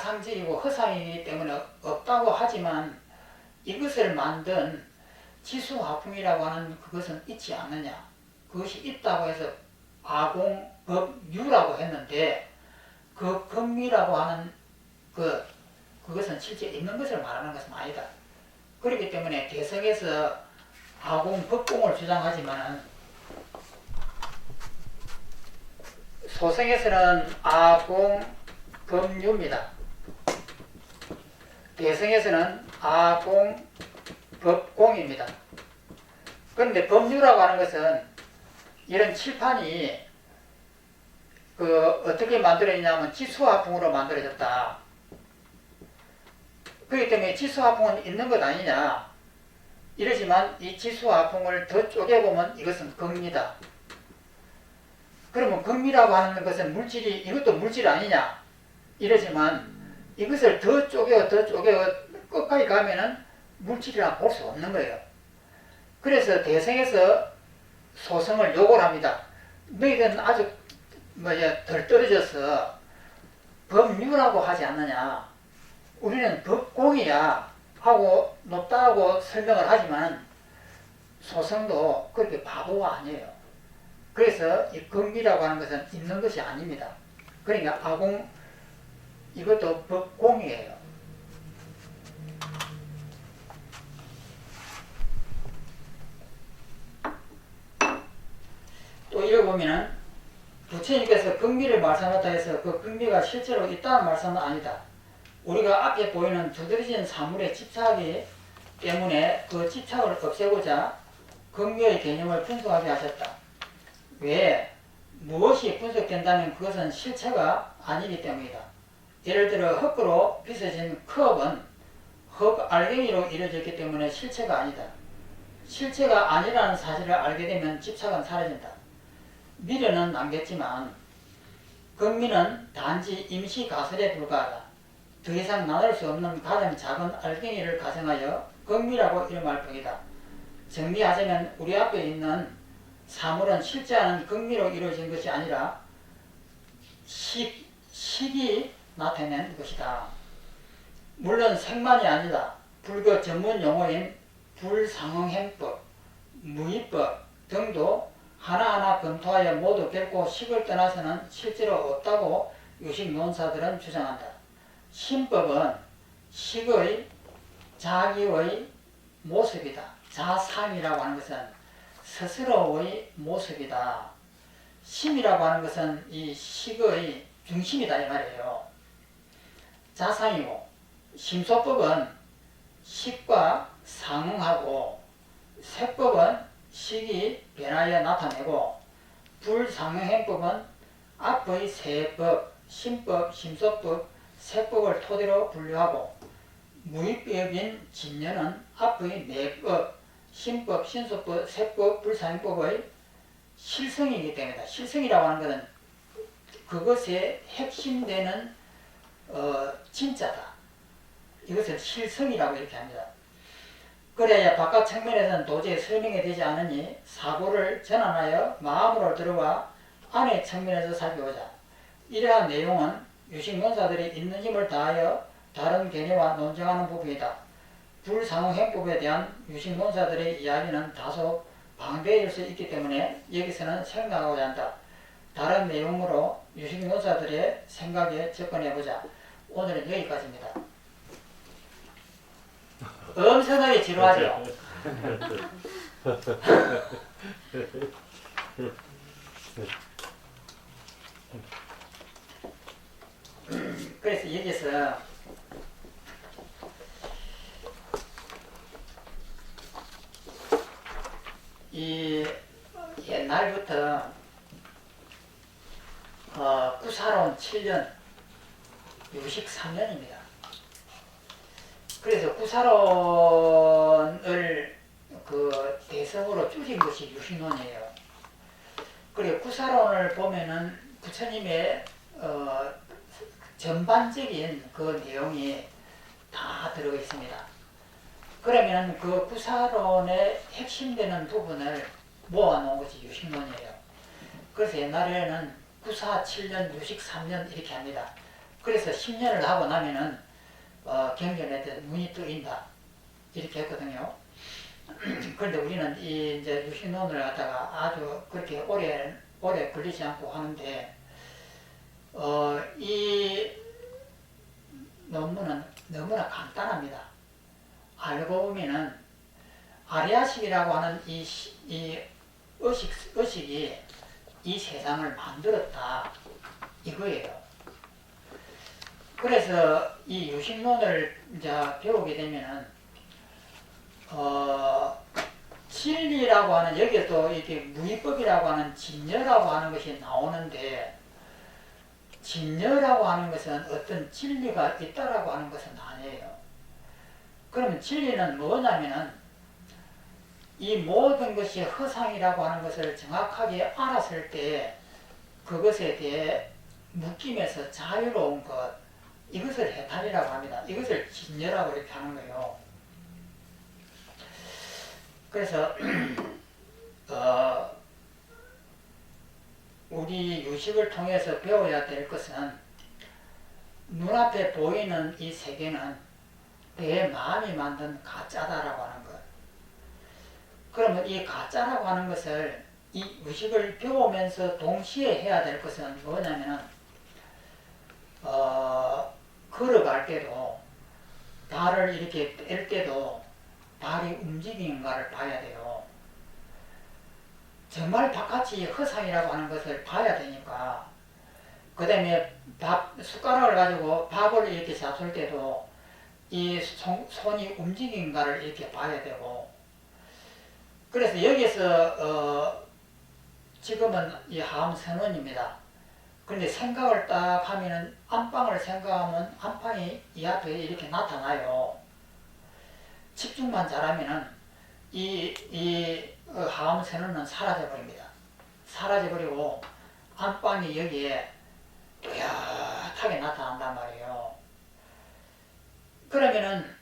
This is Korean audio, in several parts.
가상적이고 허상이기 때문에 없다고 하지만 이것을 만든 지수화풍이라고 하는 그것은 있지 않느냐. 그것이 있다고 해서 아공법유라고 했는데 그 금미라고 하는 그것은 실제 있는 것을 말하는 것은 아니다. 그렇기 때문에 대성에서 아공법공을 주장하지만 소성에서는 아공법유입니다. 대성에서는 아공법공입니다. 그런데 법유라고 하는 것은 이런 칠판이 어떻게 만들어졌냐면 지수화풍으로 만들어졌다. 그렇기 때문에 지수화풍은 있는 것 아니냐 이러지만 이 지수화풍을 더 쪼개보면 이것은 금이다. 그러면 금이라고 하는 것은 물질이 이것도 물질 아니냐 이러지만 이것을 더 쪼개어 끝까지 가면은 물질이라 볼 수 없는 거예요. 그래서 대성에서 소성을 요구를 합니다. 너희들은 아주 덜 떨어져서 법유라고 하지 않느냐. 우리는 법공이야 하고 높다고 설명을 하지만 소성도 그렇게 바보가 아니에요. 그래서 이 금이라고 하는 것은 있는 것이 아닙니다. 그러니까 아공 이것도 법공이에요. 또 읽어보면은 부처님께서 금미를 말씀하셨다 해서 그 금미가 실제로 있다는 말씀은 아니다. 우리가 앞에 보이는 두드러진 사물에 집착하기 때문에 그 집착을 없애고자 금미의 개념을 분석하게 하셨다. 왜? 무엇이 분석된다면 그것은 실체가 아니기 때문이다. 예를 들어 흙으로 빚어진 컵은 흙 알갱이로 이루어졌기 때문에 실체가 아니다. 실체가 아니라는 사실을 알게 되면 집착은 사라진다. 미련은 남겠지만 금미는 단지 임시 가설에 불과하다. 더 이상 나눌 수 없는 가장 작은 알갱이를 가정하여 금미라고 이름할 뿐이다. 정리하자면 우리 앞에 있는 사물은 실제하는 금미로 이루어진 것이 아니라 식이 나타낸 것이다. 물론 색만이 아니다. 불교 전문 용어인 불상응행법, 무의법 등도 하나하나 검토하여 모두 결코 식을 떠나서는 실제로 없다고 유식론사들은 주장한다. 신법은 식의 자기의 모습이다. 자상이라고 하는 것은 스스로의 모습이다. 심이라고 하는 것은 이 식의 중심이다 이 말이에요. 자상이고 심소법은 식과 상응하고 색법은 식이 변하여 나타내고 불상응행법은 앞의 세법, 심법, 심소법, 색법을 토대로 분류하고 무의법인 진여는 앞의 내법, 심법, 신소법, 색법, 불상행법의 실성이기 때문이다. 실성이라고 하는 것은 그것의 핵심되는 진짜다. 이것을 실성이라고 이렇게 합니다. 그래야 바깥 측면에서는 도저히 설명이 되지 않으니 사고를 전환하여 마음으로 들어와 안의 측면에서 살펴보자. 이러한 내용은 유식론사들이 있는 힘을 다하여 다른 개념과 논쟁하는 부분이다. 불상응행법에 대한 유식론사들의 이야기는 다소 방대일 수 있기 때문에 여기서는 생각하고자 한다. 다른 내용으로 유식론사들의 생각에 접근해보자. 오늘은 여기까지입니다. 엄청나게 지루하죠. 그래서 여기서 이 옛날부터 구사론 7년, 유식 3년입니다. 그래서 구사론을 대성으로 줄인 것이 유식론이에요. 그리고 구사론을 보면은 부처님의 전반적인 그 내용이 다 들어가 있습니다. 그러면 그 구사론의 핵심되는 부분을 모아놓은 것이 유식론이에요. 그래서 옛날에는 구사 7년, 유식 3년 이렇게 합니다. 그래서 10년을 하고 나면은 경전에 문이 뜨인다 이렇게 했거든요. 그런데 우리는 이 이제 유신론을 갖다가 아주 그렇게 오래 걸리지 않고 하는데 이 논문은 너무나 간단합니다. 알고 보면은 아리아식이라고 하는 이 의식이 이 세상을 만들었다 이거예요. 그래서 이 유신론을 이제 배우게 되면은 진리라고 하는 여기에 또 이렇게 무위법이라고 하는 진여라고 하는 것이 나오는데 진여라고 하는 것은 어떤 진리가 있다라고 하는 것은 아니에요. 그러면 진리는 뭐냐면은 이 모든 것이 허상이라고 하는 것을 정확하게 알았을 때 그것에 대해 묶임에서 자유로운 것 이것을 해탈이라고 합니다. 이것을 진여라고 이렇게 하는 거예요. 그래서 우리 유식을 통해서 배워야 될 것은 눈앞에 보이는 이 세계는 내 마음이 만든 가짜다라고 하는 것. 그러면 이 가짜라고 하는 것을 이 유식을 배우면서 동시에 해야 될 것은 뭐냐면은 걸어갈 때도 발을 이렇게 뗄 때도 발이 움직이는가를 봐야 돼요. 정말 바깥이 허상이라고 하는 것을 봐야 되니까 그 다음에 숟가락을 가지고 밥을 이렇게 잡술 때도 이 손이 움직이는가를 이렇게 봐야 되고 그래서 여기서 지금은 이 하암선언입니다. 그런데 생각을 딱 하면은 안방을 생각하면 안방이 이 앞에 이렇게 나타나요. 집중만 잘하면은 이 하암선언은 사라져버립니다. 사라져버리고 안방이 여기에 뚜렷하게 나타난단 말이에요. 그러면은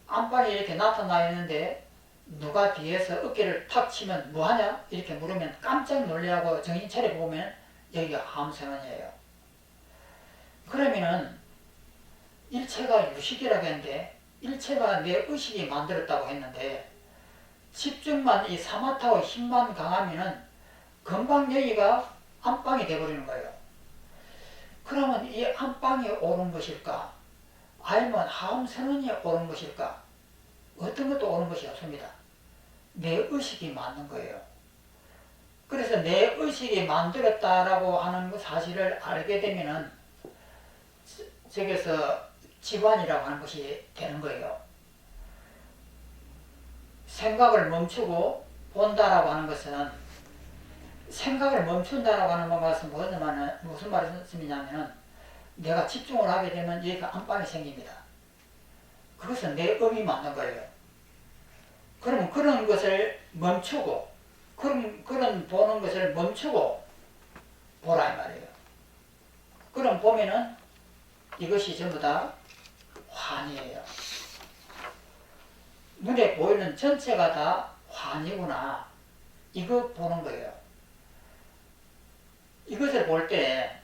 안방이 이렇게 나타나 있는데 누가 뒤에서 어깨를 탁 치면 뭐하냐? 이렇게 물으면 깜짝 놀래하고 정신 차려보면 여기가 하암선언이에요. 그러면은 일체가 유식이라고 했는데 일체가 내 의식이 만들었다고 했는데 집중만 이 사마타의 힘만 강하면은 금방 여기가 안방이 되어버리는 거예요. 그러면 이 안방이 옳은 것일까? 아니면 하암선언이 옳은 것일까? 어떤 것도 옳은 것이 없습니다. 내 의식이 맞는 거예요. 그래서 내 의식이 만들었다라고 하는 사실을 알게 되면은 저기서 지관이라고 하는 것이 되는 거예요. 생각을 멈추고 본다라고 하는 것은 생각을 멈춘다라고 하는 것은 무슨 말씀이냐면 내가 집중을 하게 되면 여기가 안방이 생깁니다. 그것은 내 의미 맞는 거예요. 그러면 그런 것을 멈추고 그런 보는 것을 멈추고 보라 이 말이에요. 그럼 보면은 이것이 전부 다 환이에요. 눈에 보이는 전체가 다 환이구나. 이거 보는 거예요. 이것을 볼 때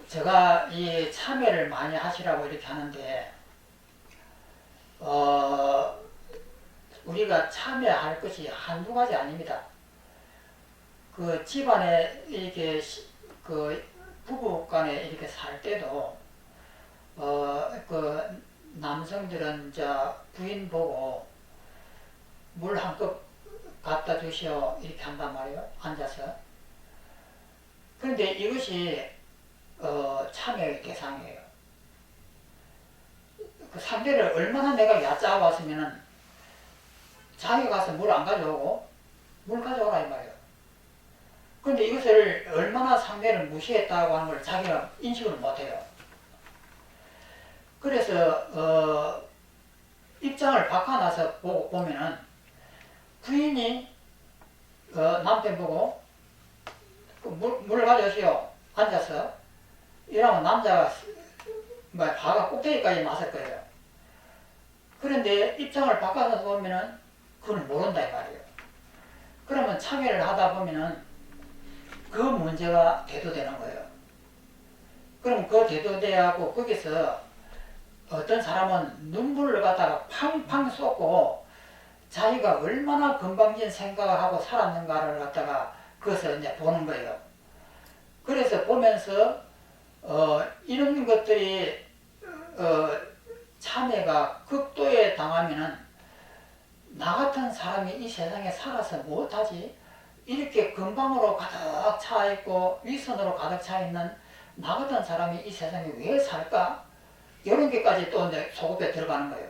제가 이 참여를 많이 하시라고 이렇게 하는데 우리가 참여할 것이 한두 가지 아닙니다. 그 집안에 이렇게 그 부부 간에 이렇게 살 때도 그 남성들은 저 부인 보고 물 한 컵 갖다 주시오 이렇게 한단 말이에요. 앉아서. 그런데 이것이 참여의 대상이에요. 그 상대를 얼마나 내가 얕잡았으면은 자기 가서 물 안 가져오고 물 가져오라 이 말이에요. 그런데 이것을 얼마나 상대를 무시했다고 하는 걸 자기가 인식을 못해요. 그래서 입장을 바꿔놔서 보면은 부인이 남편 보고 물 가져오시오 앉아서 이러면 남자가 바가 꼭대기까지 맞을 거예요. 그런데 입장을 바꿔서 보면은 그건 모른다 이 말이에요. 그러면 참여를 하다 보면은 그 문제가 대두되는 거예요. 그럼 그 대도대하고 거기서 어떤 사람은 눈물을 갖다가 팡팡 쏟고 자기가 얼마나 건방진 생각을 하고 살았는가를 갖다가 그것을 이제 보는 거예요. 그래서 보면서 이런 것들이 참회가 극도에 당하면은 나 같은 사람이 이 세상에 살아서 못하지? 이렇게 건방으로 가득 차 있고 위선으로 가득 차 있는 나 같은 사람이 이 세상에 왜 살까? 이런 게까지 또 이제 속업에 들어가는 거예요.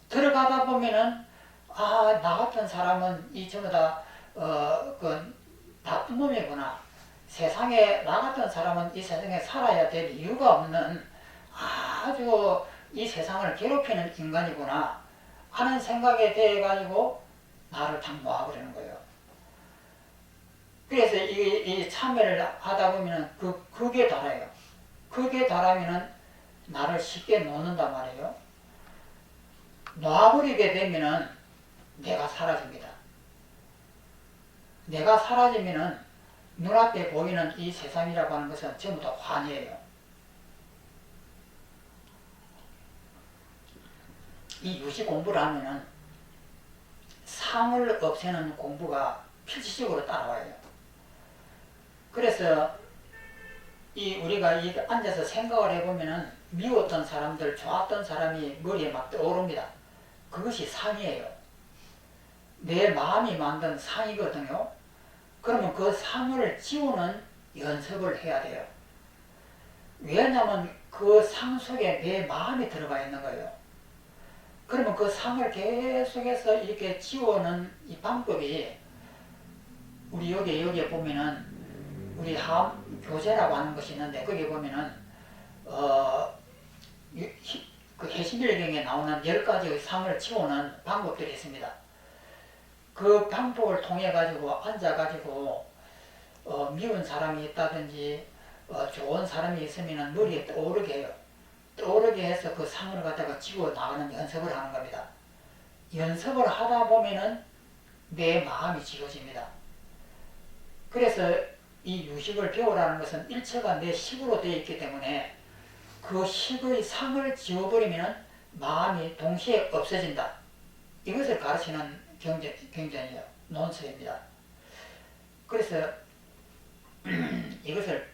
들어가다 보면은 나 같은 사람은 이 전부 다 그 나쁜 놈이구나. 세상에 나 같은 사람은 이 세상에 살아야 될 이유가 없는 아주 이 세상을 괴롭히는 인간이구나 하는 생각에 대해 가지고 나를 딱 놓아버리는 거예요. 그래서 이 참회를 하다 보면은 그게 달아요. 그게 달하면은 나를 쉽게 놓는단 말이에요. 놓아버리게 되면은 내가 사라집니다. 내가 사라지면은 눈앞에 보이는 이 세상이라고 하는 것은 전부 다 환희예요. 이 유식 공부를 하면은 상을 없애는 공부가 필수적으로 따라와요. 그래서 우리가 앉아서 생각을 해보면은 미웠던 사람들, 좋았던 사람이 머리에 막 떠오릅니다. 그것이 상이에요. 내 마음이 만든 상이거든요. 그러면 그 상을 지우는 연습을 해야 돼요. 왜냐하면 그 상 속에 내 마음이 들어가 있는 거예요. 그러면 그 상을 계속해서 이렇게 지우는 이 방법이 우리 여기에 보면은 우리 하음 교재라고 하는 것이 있는데 거기 보면은 그 해심일경에 나오는 10가지의 상을 지우는 방법들이 있습니다. 그 방법을 통해 가지고 앉아 가지고 미운 사람이 있다든지 좋은 사람이 있으면 머리에 떠오르게 해요. 떠오르게 해서 그 상을 갖다가 지워 나가는 연습을 하는 겁니다. 연습을 하다 보면은 내 마음이 지워집니다. 그래서 이 유식을 배우라는 것은 일체가 내 식으로 되어 있기 때문에 그 식의 상을 지워버리면 마음이 동시에 없어진다. 이것을 가르치는 경전이에요. 논설입니다. 그래서 이것을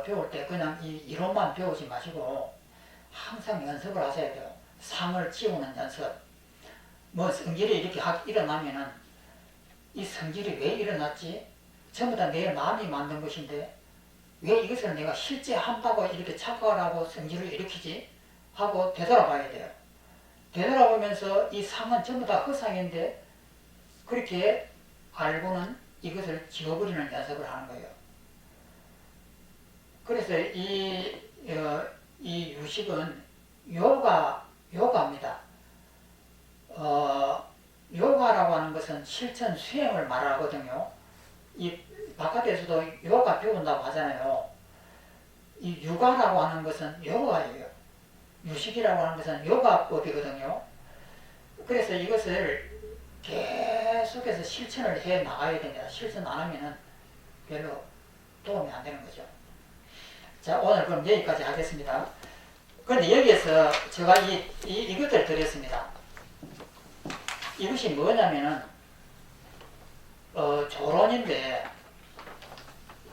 배울 때 그냥 이 이론만 배우지 마시고 항상 연습을 하셔야 돼요. 상을 지우는 연습. 뭐 성질이 이렇게 일어나면은 이 성질이 왜 일어났지? 전부 다 내 마음이 만든 것인데 왜 이것을 내가 실제 한다고 이렇게 착각을 하고 성질을 일으키지? 하고 되돌아봐야 돼요. 되돌아보면서 이 상은 전부 다 허상인데 그렇게 알고는 이것을 지워버리는 연습을 하는 거예요. 그래서 이 유식은 요가입니다. 요가라고 하는 것은 실천 수행을 말하거든요. 이 바깥에서도 요가 배운다고 하잖아요. 이 육아라고 하는 것은 요가예요. 유식이라고 하는 것은 요가법이거든요. 그래서 이것을 계속해서 실천을 해 나가야 됩니다. 실천 안 하면은 별로 도움이 안 되는 거죠. 자, 오늘 그럼 여기까지 하겠습니다. 그런데 여기에서 제가 이것들을 드렸습니다. 이것이 뭐냐면은, 조론인데,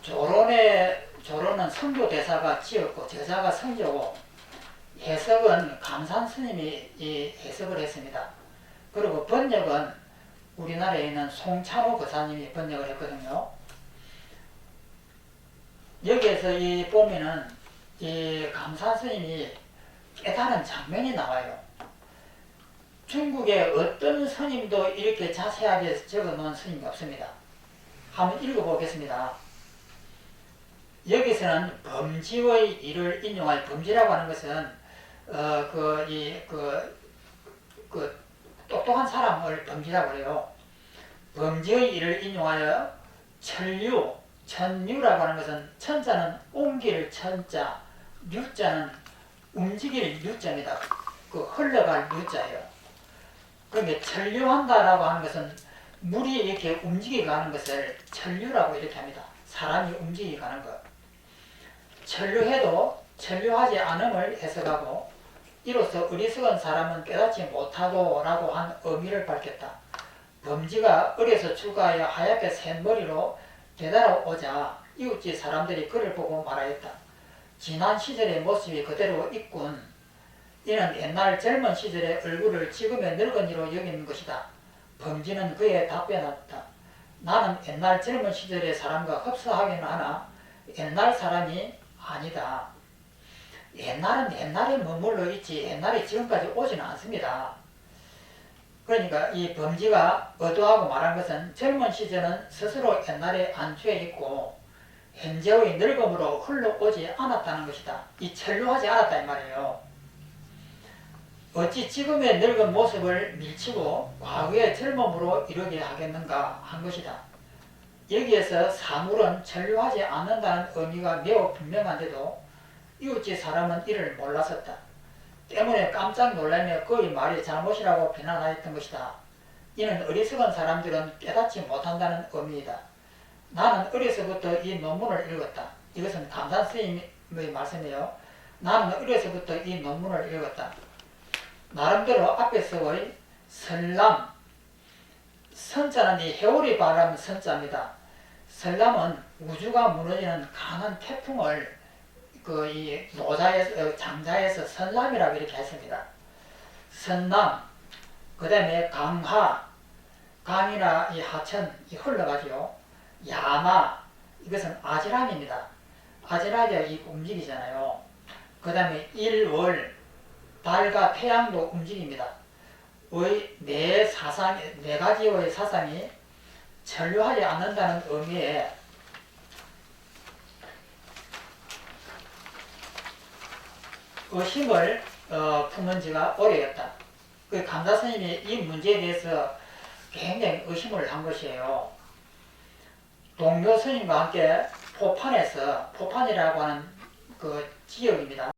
조론은 성조 대사가 지었고, 저자가 성조고, 해석은 감산 스님이 이 해석을 했습니다. 그리고 번역은 우리나라에 있는 송찬호 거사님이 번역을 했거든요. 여기에서 보면은 이 감산 스님이 깨달은 장면이 나와요. 중국의 어떤 스님도 이렇게 자세하게 적어 놓은 스님이 없습니다. 한번 읽어보겠습니다. 여기서는 범지의 일을 인용할 범지라고 하는 것은 똑똑한 사람을 범지라고 해요. 범지의 일을 인용하여 천류라고 하는 것은 천자는 옮길 천자, 류자는 움직일 류자입니다. 흘러갈 류자예요. 그런데 천류한다라고 하는 것은 물이 이렇게 움직여 가는 것을 천류라고 이렇게 합니다. 사람이 움직여 가는 것. 천류해도 천류하지 않음을 해석하고 이로써 어리석은 사람은 깨닫지 못하고 라고 한 의미를 밝혔다. 범지가 어려서 출가하여 하얗게 센 머리로 되돌아오자 이웃집 사람들이 그를 보고 말하였다. 지난 시절의 모습이 그대로 있군. 이는 옛날 젊은 시절의 얼굴을 지금의 늙은이로 여기는 것이다. 범지는 그에 답변했다. 나는 옛날 젊은 시절의 사람과 흡사하기는 하나 옛날 사람이 아니다. 옛날은 옛날에 머물러 있지 옛날이 지금까지 오지는 않습니다. 그러니까 이 범지가 의도하고 말한 것은 젊은 시절은 스스로 옛날에 안주해 있고 현재의 늙음으로 흘러오지 않았다는 것이다. 이 천류하지 않았다 이 말이에요. 어찌 지금의 늙은 모습을 밀치고 과거의 젊음으로 이르게 하겠는가 한 것이다. 여기에서 사물은 천류하지 않는다는 의미가 매우 분명한데도 이웃집 사람은 이를 몰랐었다. 때문에 깜짝 놀라며 그의 말이 잘못이라고 비난하였던 것이다. 이는 어리석은 사람들은 깨닫지 못한다는 의미이다. 나는 어려서부터 이 논문을 읽었다. 이것은 감산 스님의 말씀이에요. 나는 어려서부터 이 논문을 읽었다. 나름대로 앞에서의 설람, 선자는 이 해오리 바람 선자입니다. 설람은 우주가 무너지는 강한 태풍을 이 노자에서 장자에서 선람이라고 이렇게 했습니다. 선남, 그 다음에 강하, 강이나 이 하천 이 흘러가지요. 야마, 이것은 아지랑입니다. 아지랑이가 이 움직이잖아요. 그 다음에 일월, 달과 태양도 움직입니다. 네 가지의 사상이 전류하지 않는다는 의미에 의심을 품은 지가 오래였다. 그 감자 스님이 이 문제에 대해서 굉장히 의심을 한 것이에요. 동료 스님과 함께 포판이라고 하는 그 지역입니다.